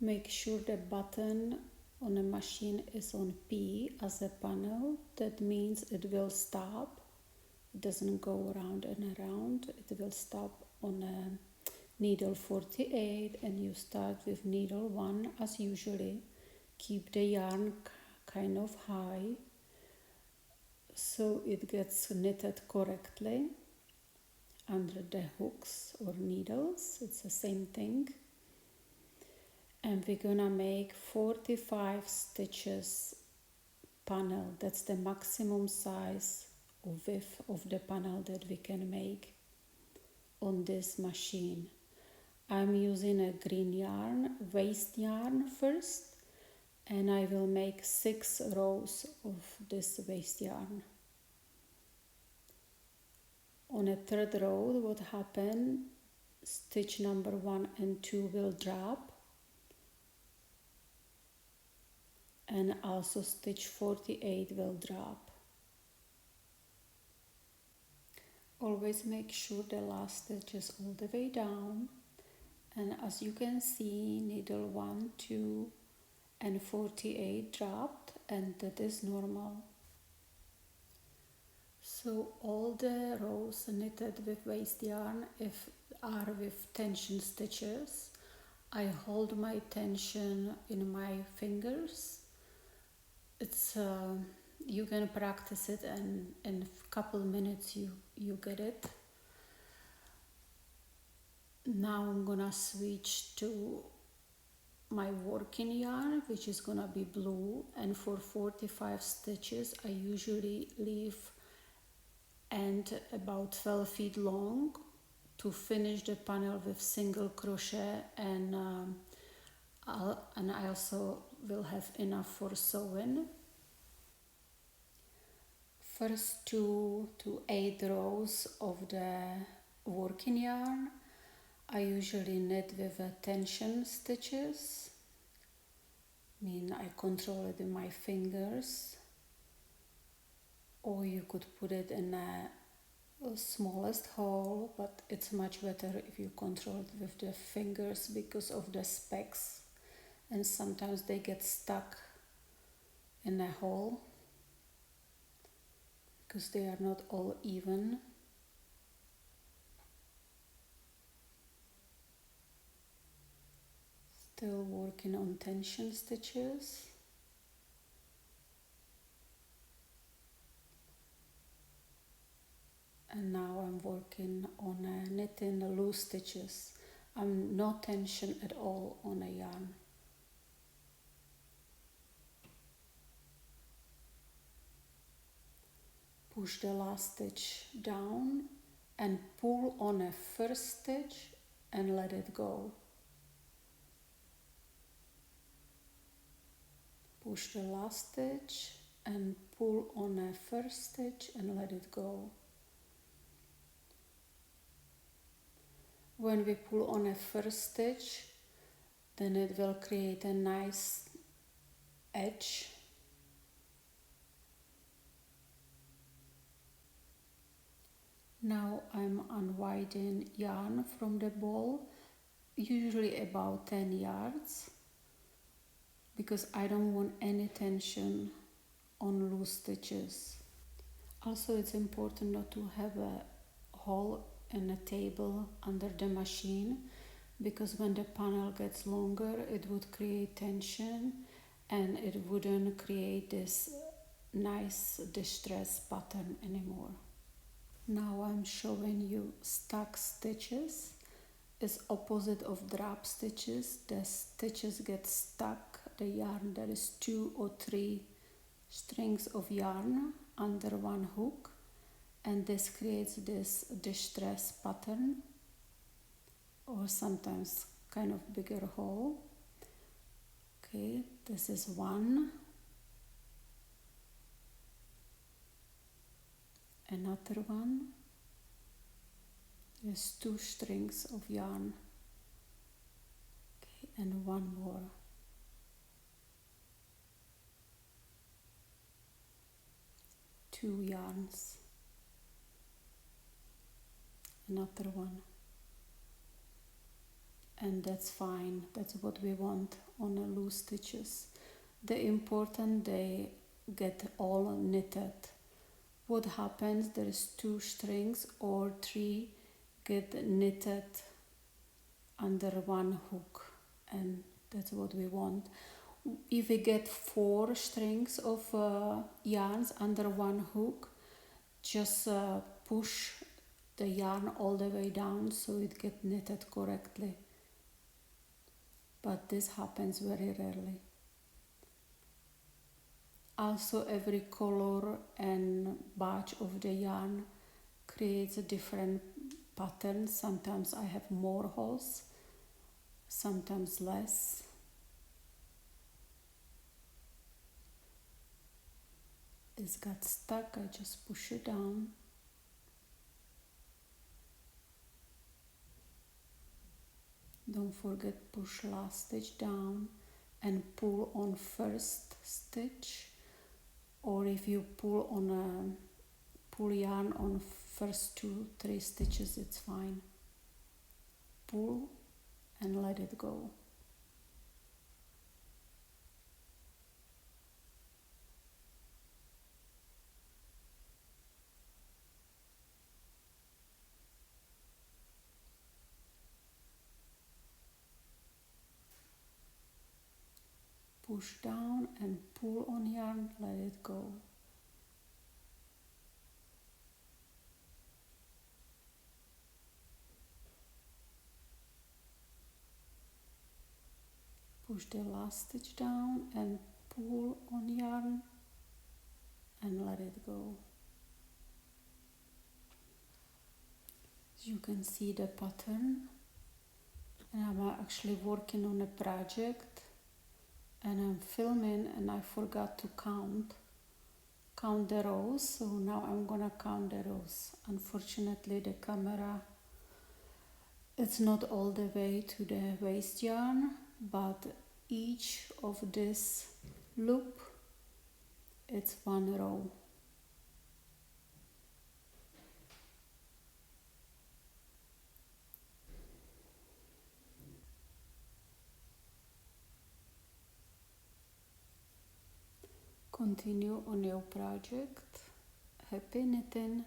Make sure the button on the machine is on P as a panel. That means it will stop. It doesn't go around and around. It will stop on needle 48, and you start with needle 1 as usually. Keep the yarn kind of high so it gets knitted correctly under the hooks or needles. It's the same thing. And we're gonna make 45 stitches panel. That's the maximum size or width of the panel that we can make on this machine. I'm using a green yarn, waste yarn first, and I will make 6 rows of this waste yarn. On a third row, what happened? Stitch number 1 and 2 will drop, and also stitch 48 will drop. Always make sure the last stitch is all the way down, and as you can see, needle 1, 2 and 48 dropped, and that is normal. So all the rows knitted with waste yarn are with tension stitches. I hold my tension in my fingers. It's you can practice it, and in a couple minutes you get it. Now I'm gonna switch to my working yarn, which is gonna be blue, and for 45 stitches I usually leave end about 12 feet long to finish the panel with single crochet, and I also will have enough for sewing. First 2 to 8 rows of the working yarn I usually knit with tension stitches. I control it in my fingers, or you could put it in a smallest hole, but it's much better if you control it with the fingers because of the specks, and sometimes they get stuck in a hole because they are not all even. Still working on tension stitches. And now I'm working on knitting the loose stitches. I'm not tension at all on a yarn. Push the last stitch down and pull on a first stitch and let it go. Push the last stitch and pull on a first stitch and let it go. When we pull on a first stitch, then it will create a nice edge. Now I'm unwinding yarn from the ball, usually about 10 yards, because I don't want any tension on loose stitches. Also, it's important not to have a hole in a table under the machine, because when the panel gets longer it would create tension and it wouldn't create this nice distress pattern anymore. Now I'm showing you stuck stitches. It's opposite of drop stitches. The stitches get stuck, the yarn, there is 2 or 3 strings of yarn under one hook, and this creates this distress pattern, or sometimes kind of bigger hole. Okay, this is 1, another one. There's 2 strings of yarn. Okay, and 1 more. Two yarns. Another one. and that's fine. That's what we want on a loose stitches. The important they get all knitted. What happens, there is 2 strings or 3 get knitted under one hook, and that's what we want. If we get 4 strings of yarns under one hook, just push the yarn all the way down so it gets knitted correctly. But this happens very rarely. Also, every color and batch of the yarn creates a different pattern. Sometimes I have more holes, sometimes less. This got stuck, I just push it down. Don't forget, push last stitch down and pull on first stitch, or if you pull yarn on first 2-3 stitches, it's fine. Pull and let it go. Push down and pull on yarn, let it go. Push the last stitch down and pull on yarn and let it go. As you can see the pattern, and I'm actually working on a project and I'm filming and I forgot to count the rows, so now I'm gonna count the rows. Unfortunately the camera, it's not all the way to the waist yarn, but each of this loop, it's 1 row. Continue on your project. Happy knitting!